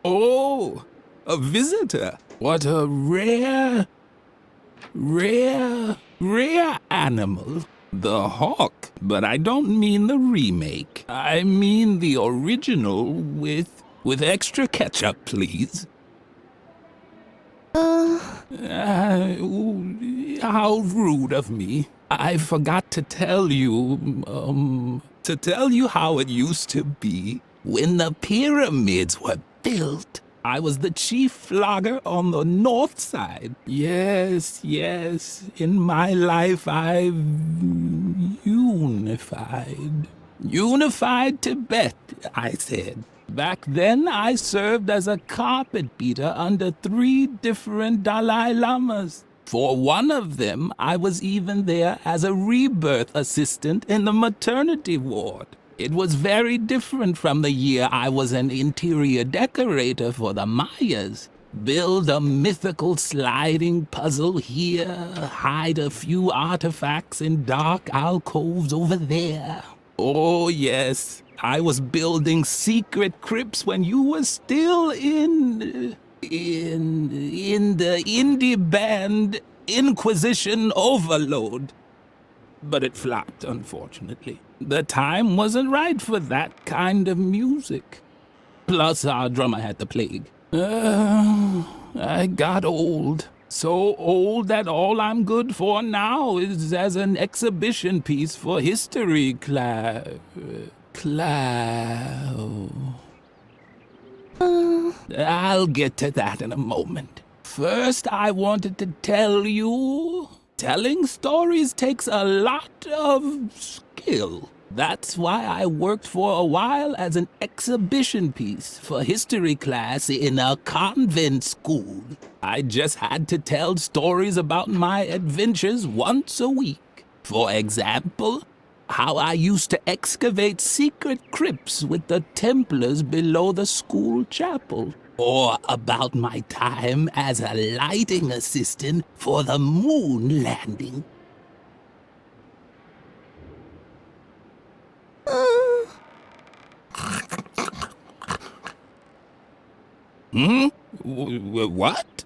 Oh, a visitor. What a rare animal. The hawk. But I don't mean the remake. I mean the original with extra ketchup, please. How rude of me. I forgot to tell you how it used to be. When the pyramids were built, I was the chief flogger on the north side. Yes, in my life I've unified. Unified Tibet, I said. Back then, I served as a carpet beater under 3 different Dalai Lamas. For one of them, I was even there as a rebirth assistant in the maternity ward. It was very different from the year I was an interior decorator for the Mayas. Build a mythical sliding puzzle here, hide a few artifacts in dark alcoves over there. Oh, yes. I was building secret crypts when you were still in the indie band Inquisition Overload. But it flopped, unfortunately. The time wasn't right for that kind of music. Plus, our drummer had the plague. I got old. So old that all I'm good for now is as an exhibition piece for history class. I'll get to that in a moment. First, I wanted to tell you, telling stories takes a lot of skill. That's why I worked for a while as an exhibition piece for history class in a convent school. I just had to tell stories about my adventures once a week. For example, how I used to excavate secret crypts with the Templars below the school chapel. Or about my time as a lighting assistant for the moon landing. What?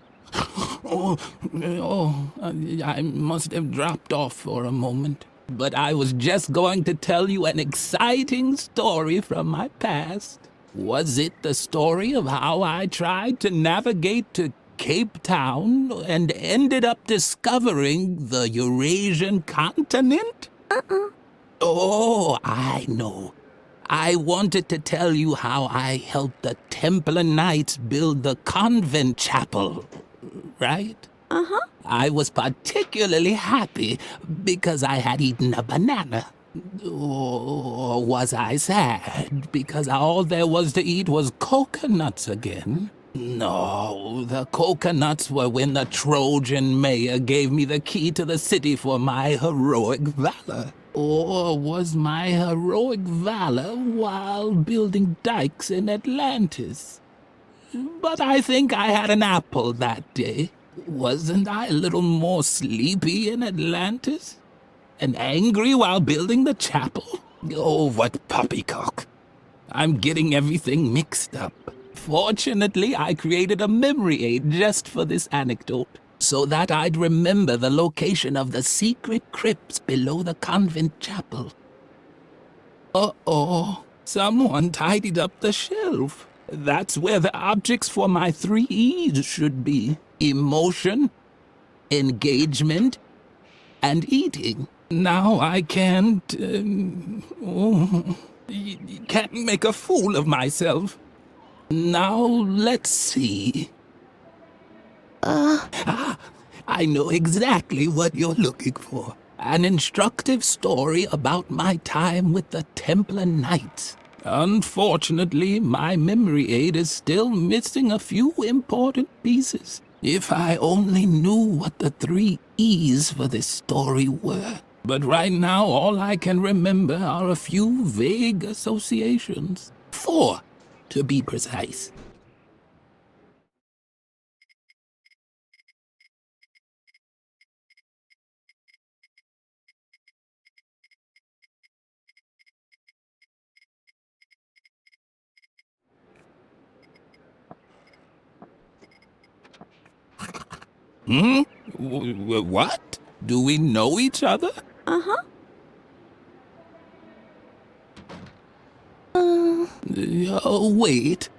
I must have dropped off for a moment. But I was just going to tell you an exciting story from my past. Was it the story of how I tried to navigate to Cape Town and ended up discovering the Eurasian continent? Oh, I know. I wanted to tell you how I helped the Templar Knights build the convent chapel, right? I was particularly happy because I had eaten a banana. Or was I sad because all there was to eat was coconuts again? No, the coconuts were when the Trojan mayor gave me the key to the city for my heroic valor. Or was my heroic valor while building dikes in Atlantis? But I think I had an apple that day. Wasn't I a little more sleepy in Atlantis? And angry while building the chapel? Oh, what poppycock. I'm getting everything mixed up. Fortunately, I created a memory aid just for this anecdote, so that I'd remember the location of the secret crypts below the convent chapel. Uh-oh, someone tidied up the shelf. That's where the objects for my 3 E's should be. Emotion, engagement, and eating. Now I can't make a fool of myself. Now let's see. I know exactly what you're looking for. An instructive story about my time with the Templar Knights. Unfortunately, my memory aid is still missing a few important pieces. If I only knew what the 3 E's for this story were. But right now, all I can remember are a few vague associations. 4, to be precise. What? Do we know each other? Uh-huh. Oh, wait.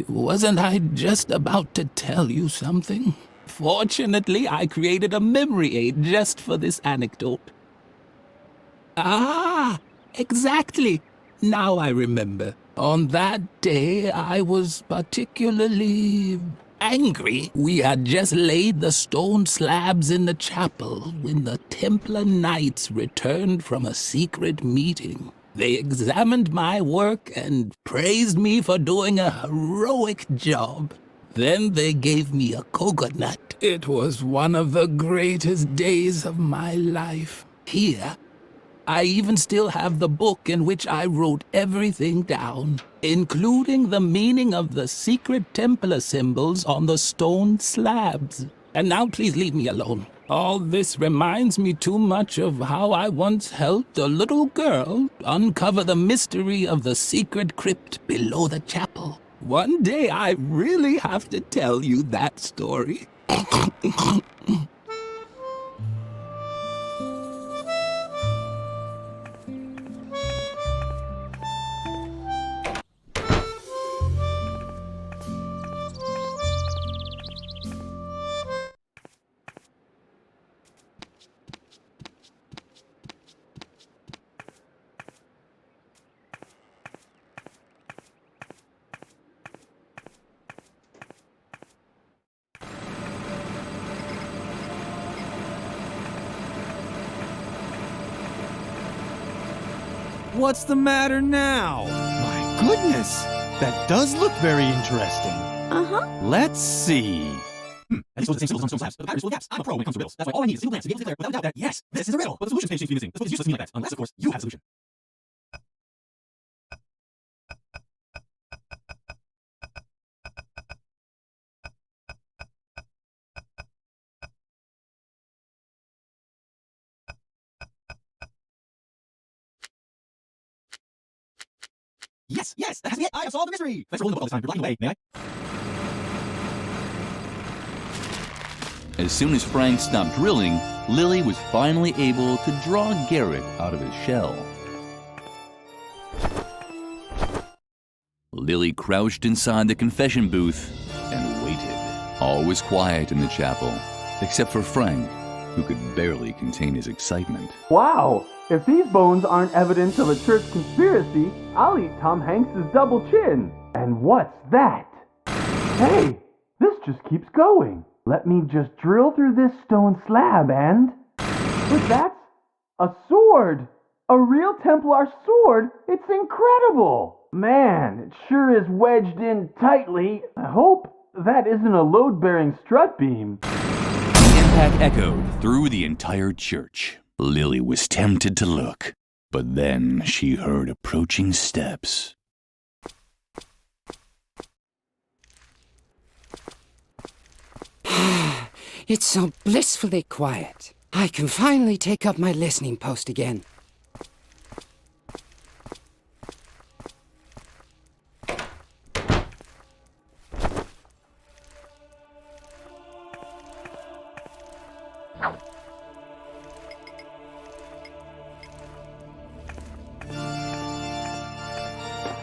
Wasn't I just about to tell you something? Fortunately, I created a memory aid just for this anecdote. Ah, exactly. Now I remember. On that day, I was particularly angry. We had just laid the stone slabs in the chapel when the Templar Knights returned from a secret meeting. They examined my work and praised me for doing a heroic job. Then they gave me a coconut. It was one of the greatest days of my life. Here, I even still have the book in which I wrote everything down, including the meaning of the secret Templar symbols on the stone slabs. And now please leave me alone. All this reminds me too much of how I once helped a little girl uncover the mystery of the secret crypt below the chapel. One day I really have to tell you that story. What's the matter now? My goodness! That does look very interesting. Uh-huh. Let's see. I just the same symbols on stone slabs, but the pattern is full of gaps. I'm a pro when it comes to riddles. That's why all I need is a single glance to be able to declare without a doubt that, yes, this is a riddle. But the solution page seems to be missing. That's what is useless to me like that. Unless, of course, you have a solution. Yes, that has to be it. I have solved the mystery. Thanks for holding the book all this time. You're blocking the way, may I? As soon as Frank stopped drilling, Lily was finally able to draw Garrett out of his shell. Lily crouched inside the confession booth and waited. All was quiet in the chapel, except for Frank, who could barely contain his excitement. Wow! If these bones aren't evidence of a church conspiracy, I'll eat Tom Hanks's double chin. And what's that? Hey, this just keeps going. Let me just drill through this stone slab and... But that's a sword! A real Templar sword? It's incredible! Man, it sure is wedged in tightly. I hope that isn't a load-bearing strut beam. The impact echoed through the entire church. Lily was tempted to look, but then she heard approaching steps. It's so blissfully quiet. I can finally take up my listening post again.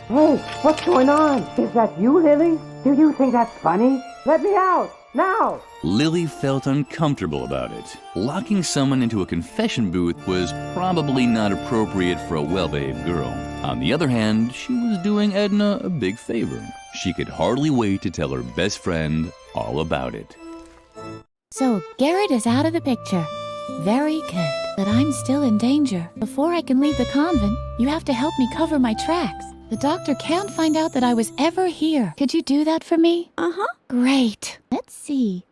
Hey, what's going on? Is that you, Lily? Do you think that's funny? Let me out, now! Lily felt uncomfortable about it. Locking someone into a confession booth was probably not appropriate for a well-behaved girl. On the other hand, she was doing Edna a big favor. She could hardly wait to tell her best friend all about it. So, Garrett is out of the picture. Very good. But I'm still in danger. Before I can leave the convent, you have to help me cover my tracks. The doctor can't find out that I was ever here. Could you do that for me? Uh-huh. Great. Let's see.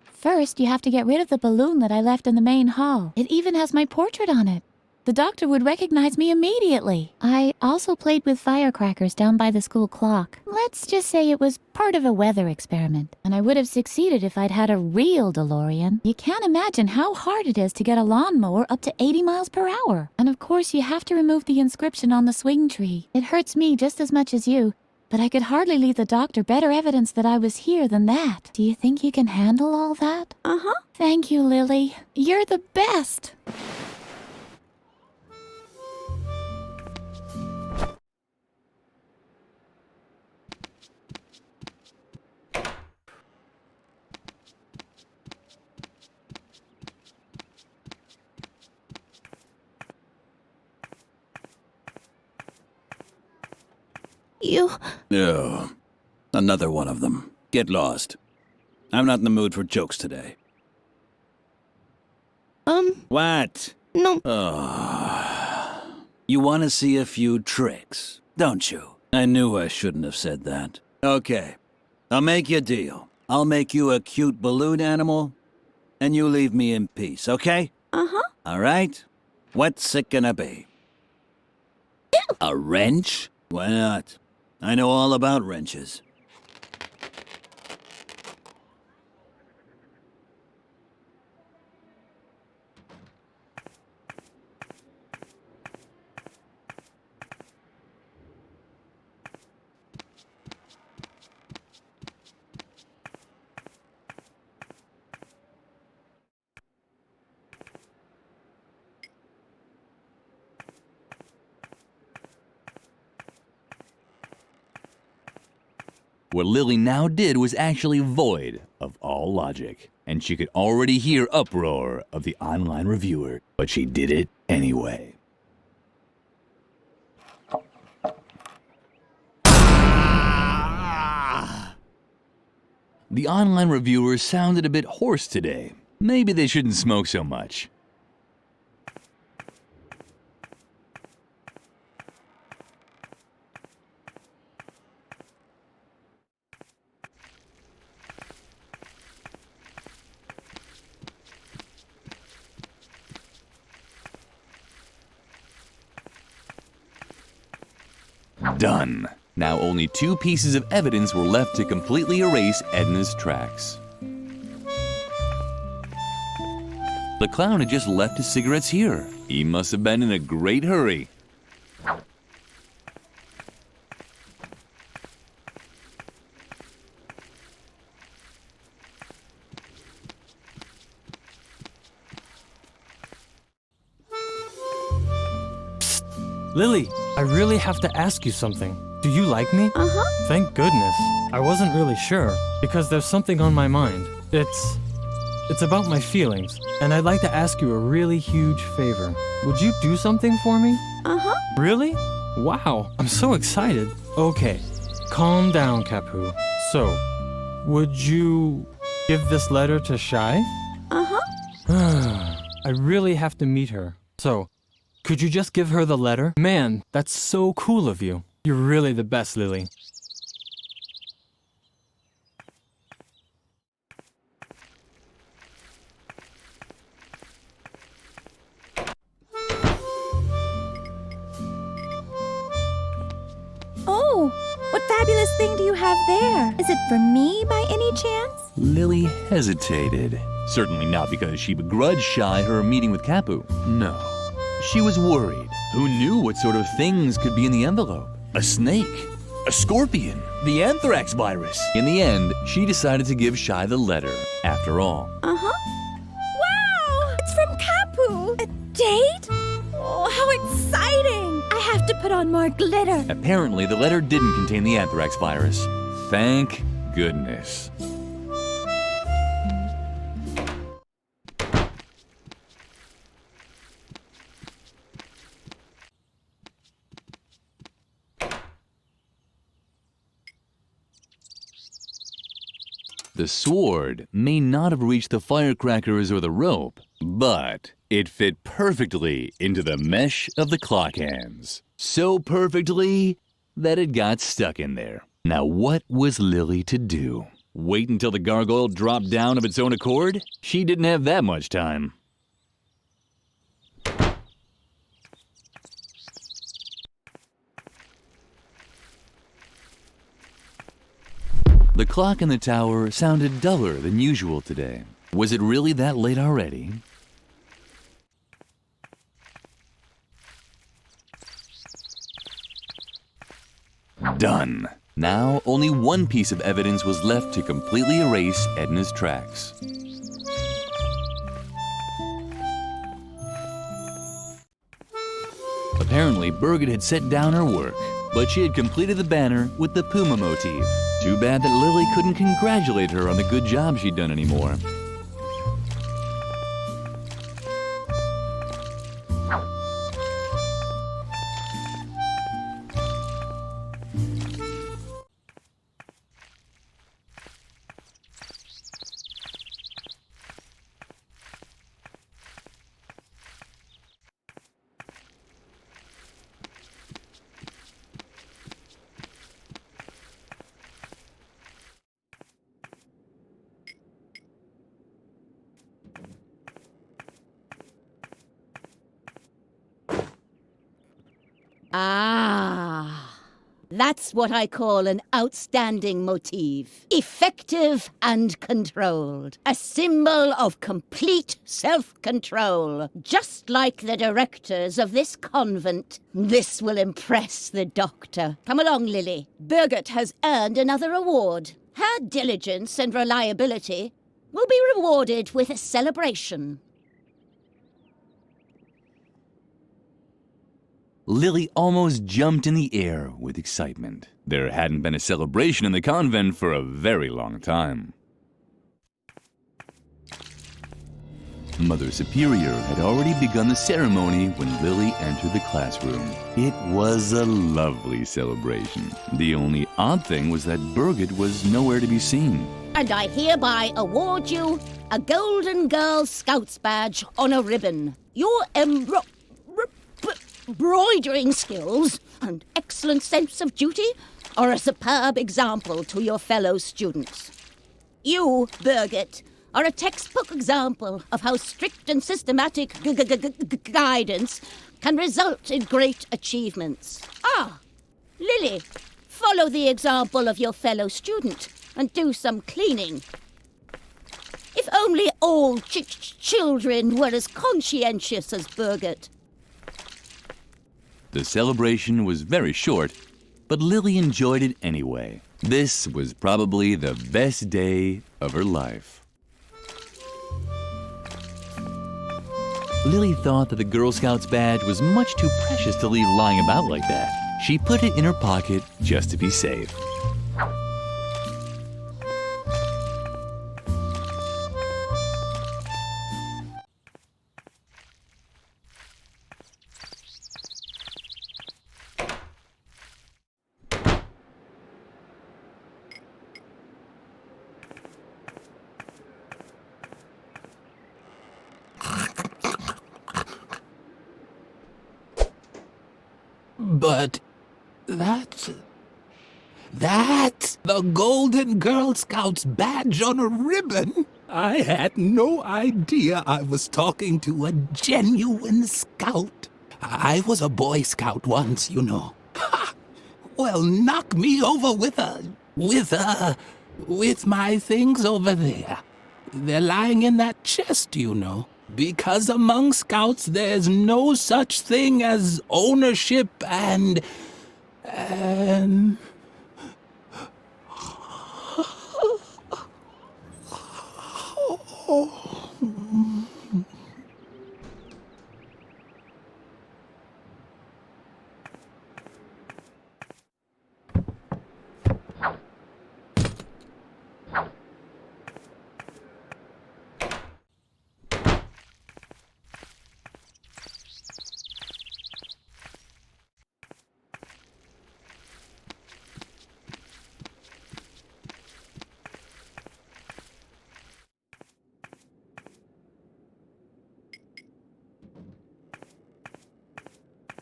First, you have to get rid of the balloon that I left in the main hall. It even has my portrait on it. The doctor would recognize me immediately. I also played with firecrackers down by the school clock. Let's just say it was part of a weather experiment, and I would have succeeded if I'd had a real DeLorean. You can't imagine how hard it is to get a lawnmower up to 80 miles per hour. And of course, you have to remove the inscription on the swing tree. It hurts me just as much as you, but I could hardly leave the doctor better evidence that I was here than that. Do you think you can handle all that? Uh-huh. Thank you, Lily. You're the best. You... Oh, another one of them. Get lost. I'm not in the mood for jokes today. What? No. Oh. You want to see a few tricks, don't you? I knew I shouldn't have said that. Okay. I'll make you a deal. I'll make you a cute balloon animal, and you leave me in peace, okay? Uh-huh. All right? What's it gonna be? A wrench? Why not? I know all about wrenches. What Lily now did was actually void of all logic, and she could already hear uproar of the online reviewer, but she did it anyway. The online reviewers sounded a bit hoarse today. Maybe they shouldn't smoke so much. Done. Now only 2 pieces of evidence were left to completely erase Edna's tracks. The clown had just left his cigarettes here. He must have been in a great hurry. Lily, I really have to ask you something. Do you like me? Uh-huh. Thank goodness. I wasn't really sure, because there's something on my mind. It's about my feelings, and I'd like to ask you a really huge favor. Would you do something for me? Uh-huh. Really? Wow, I'm so excited. Okay, calm down, Capu. So, would you give this letter to Shy? Uh-huh. I really have to meet her. So, could you just give her the letter? Man, that's so cool of you. You're really the best, Lily. Oh, what fabulous thing do you have there? Is it for me by any chance? Lily hesitated. Certainly not because she begrudged Shy her meeting with Capu. No. She was worried. Who knew what sort of things could be in the envelope? A snake? A scorpion? The anthrax virus? In the end, she decided to give Shy the letter, after all. Uh-huh. Wow! It's from Capu! A date? Oh, how exciting! I have to put on more glitter. Apparently, the letter didn't contain the anthrax virus. Thank goodness. The sword may not have reached the firecrackers or the rope, but it fit perfectly into the mesh of the clock hands. So perfectly that it got stuck in there. Now what was Lily to do? Wait until the gargoyle dropped down of its own accord? She didn't have that much time. The clock in the tower sounded duller than usual today. Was it really that late already? Done. Now, only one piece of evidence was left to completely erase Edna's tracks. Apparently, Birgit had set down her work, but she had completed the banner with the puma motif. Too bad that Lily couldn't congratulate her on the good job she'd done anymore. Ah, that's what I call an outstanding motif. Effective and controlled. A symbol of complete self-control. Just like the directors of this convent. This will impress the doctor. Come along, Lily. Birgit has earned another award. Her diligence and reliability will be rewarded with a celebration. Lily almost jumped in the air with excitement. There hadn't been a celebration in the convent for a very long time. Mother Superior had already begun the ceremony when Lily entered the classroom. It was a lovely celebration. The only odd thing was that Birgit was nowhere to be seen. And I hereby award you a Golden Girl Scouts badge on a ribbon. Your embroidering skills and excellent sense of duty are a superb example to your fellow students. You, Birgit, are a textbook example of how strict and systematic guidance can result in great achievements. Ah, Lily, follow the example of your fellow student and do some cleaning. If only all children were as conscientious as Birgit. The celebration was very short, but Lily enjoyed it anyway. This was probably the best day of her life. Lily thought that the Girl Scouts badge was much too precious to leave lying about like that. She put it in her pocket just to be safe. But that's the Golden Girl Scouts badge on a ribbon. I had no idea I was talking to a genuine scout. I was a Boy Scout once, you know. Ha! Well, knock me over with my things over there. They're lying in that chest, you know. Because among scouts there's no such thing as ownership and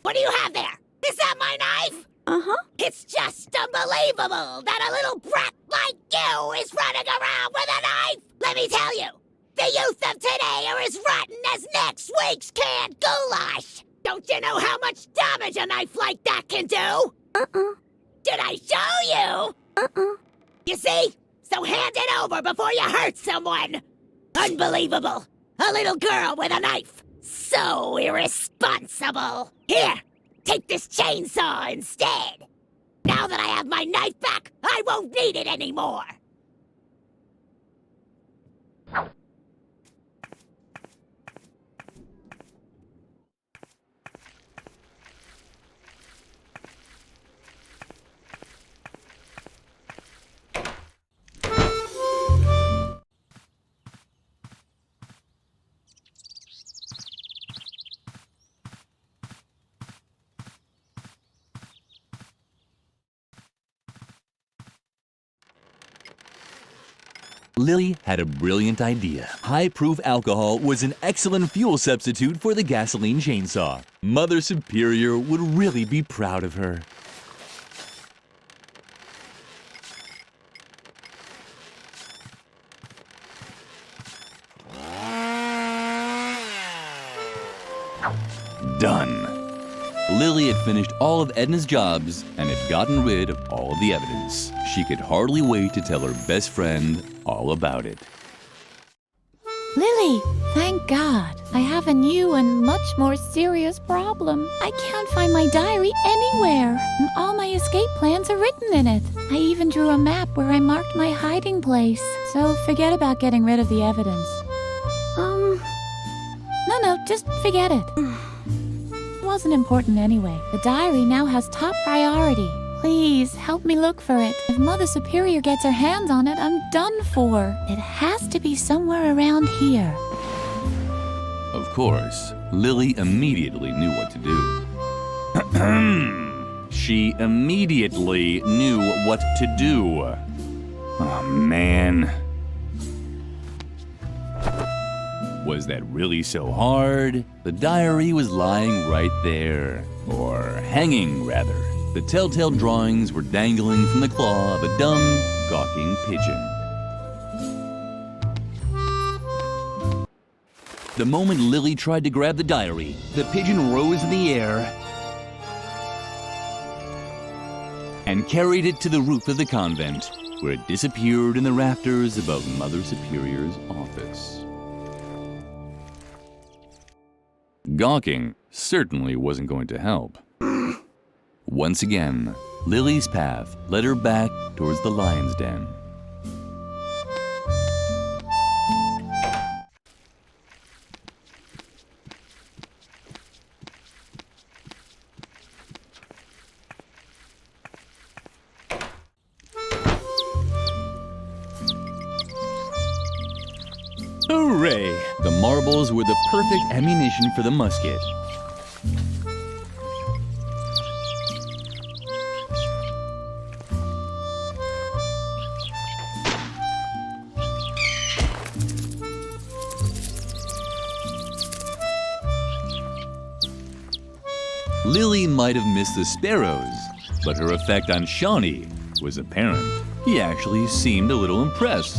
What do you have there? Is that my knife? Uh-huh. It's just unbelievable that a little brat like you is running around with a knife. Let me tell you, the youth of today are as rotten as next week's canned goulash. Don't you know how much damage a knife like that can do? Uh-uh. Did I show you? Uh-uh. You see? So hand it over before you hurt someone. Unbelievable. A little girl with a knife. So irresponsible. Here, take this chainsaw instead. Now that I have my knife back, I won't need it anymore. Lily had a brilliant idea. High-proof alcohol was an excellent fuel substitute for the gasoline chainsaw. Mother Superior would really be proud of her. Done. Lily had finished all of Edna's jobs and had gotten rid of all of the evidence. She could hardly wait to tell her best friend all about it. Lily, thank God. I have a new and much more serious problem. I can't find my diary anywhere, and all my escape plans are written in it. I even drew a map where I marked my hiding place. So forget about getting rid of the evidence. No, just forget it. It wasn't important anyway. The diary now has top priority. Please, help me look for it. If Mother Superior gets her hands on it, I'm done for. It has to be somewhere around here. Of course, Lily immediately knew what to do. She immediately knew what to do. Oh, man. Was that really so hard? The diary was lying right there. Or hanging, rather. The telltale drawings were dangling from the claw of a dumb, gawking pigeon. The moment Lily tried to grab the diary, the pigeon rose in the air and carried it to the roof of the convent, where it disappeared in the rafters above Mother Superior's office. Gawking certainly wasn't going to help. Once again, Lily's path led her back towards the lion's den. Hooray! The marbles were the perfect ammunition for the musket. Lily might have missed the sparrows, but her effect on Shawnee was apparent. He actually seemed a little impressed.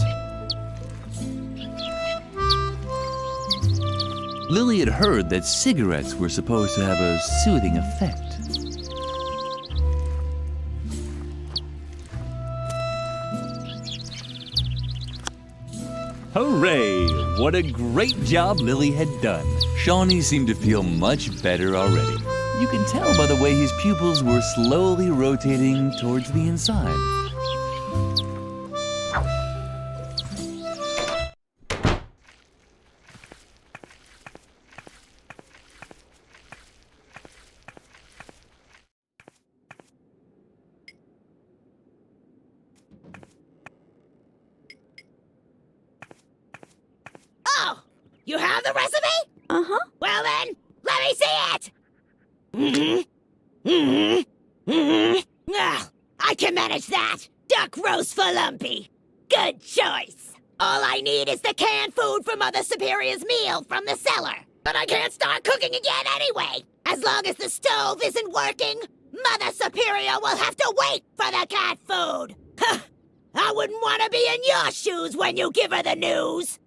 Lily had heard that cigarettes were supposed to have a soothing effect. Hooray! What a great job Lily had done. Shawnee seemed to feel much better already. You can tell by the way his pupils were slowly rotating towards the inside. Oh, you have the recipe? Uh-huh. Well then, let me see it! I can manage that! Duck roast for Lumpy! Good choice! All I need is the canned food for Mother Superior's meal from the cellar. But I can't start cooking again anyway! As long as the stove isn't working, Mother Superior will have to wait for the cat food! I wouldn't want to be in your shoes when you give her the news!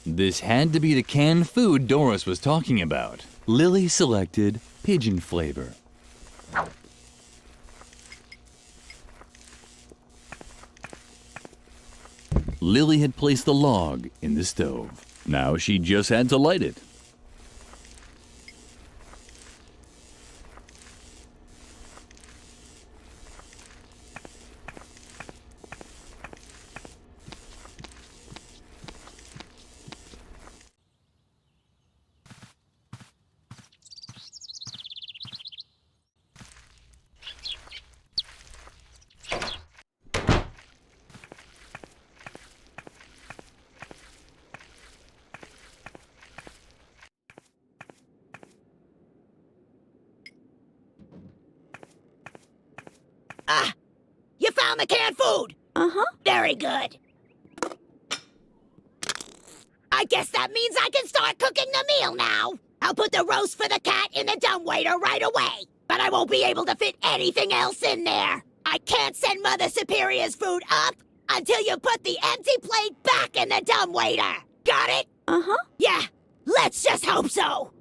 This had to be the canned food Doris was talking about. Lily selected pigeon flavor. Lily had placed the log in the stove. Now she just had to light it. You found the canned food! Uh-huh. Very good. I guess that means I can start cooking the meal now. I'll put the roast for the cat in the dumbwaiter right away. But I won't be able to fit anything else in there. I can't send Mother Superior's food up until you put the empty plate back in the dumbwaiter. Got it? Uh-huh. Yeah, let's just hope so.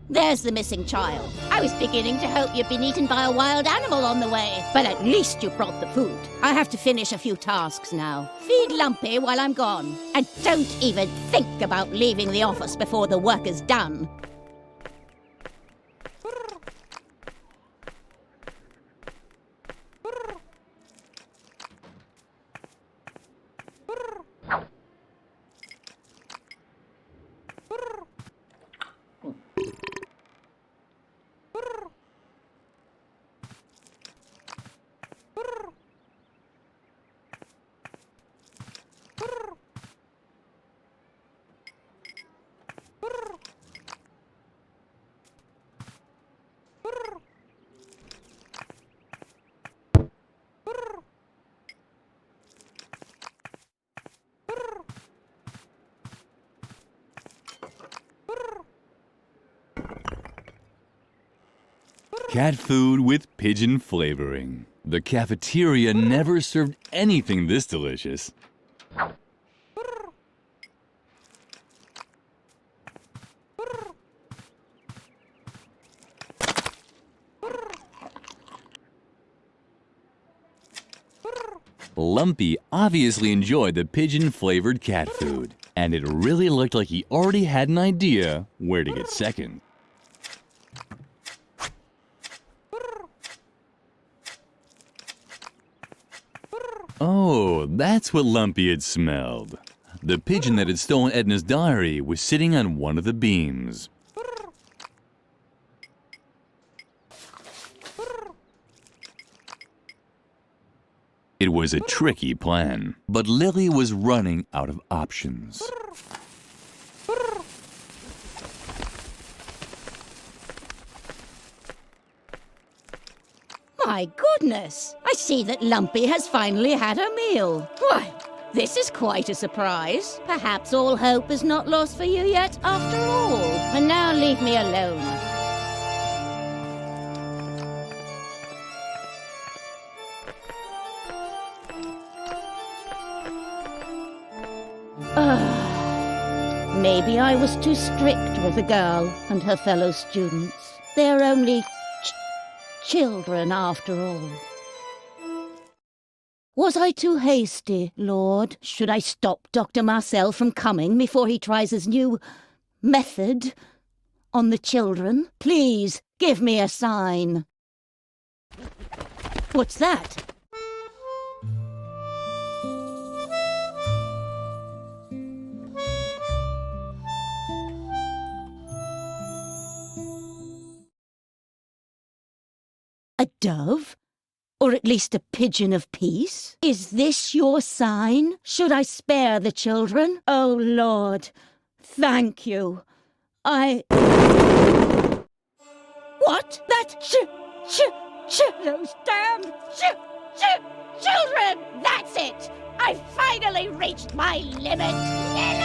There's the missing child. I was beginning to hope you'd been eaten by a wild animal on the way, but at least you brought the food. I have to finish a few tasks now. Feed Lumpy while I'm gone. And don't even think about leaving the office before the work is done. Cat food with pigeon flavoring. The cafeteria never served anything this delicious. Lumpy obviously enjoyed the pigeon-flavored cat food, and it really looked like he already had an idea where to get second. Oh, that's what Lumpy had smelled. The pigeon that had stolen Edna's diary was sitting on one of the beams. It was a tricky plan, but Lily was running out of options. My goodness! I see that Lumpy has finally had a meal. Why, this is quite a surprise. Perhaps all hope is not lost for you yet after all. And now leave me alone. Maybe I was too strict with the girl and her fellow students. They're only children after all. Was I too hasty, Lord? Should I stop Dr. Marcel from coming before he tries his new method on the children? Please, give me a sign. What's that? A dove? Or at least a pigeon of peace? Is this your sign? Should I spare the children? Oh, Lord, thank you. What? Those damn children! That's it! I finally reached my limit!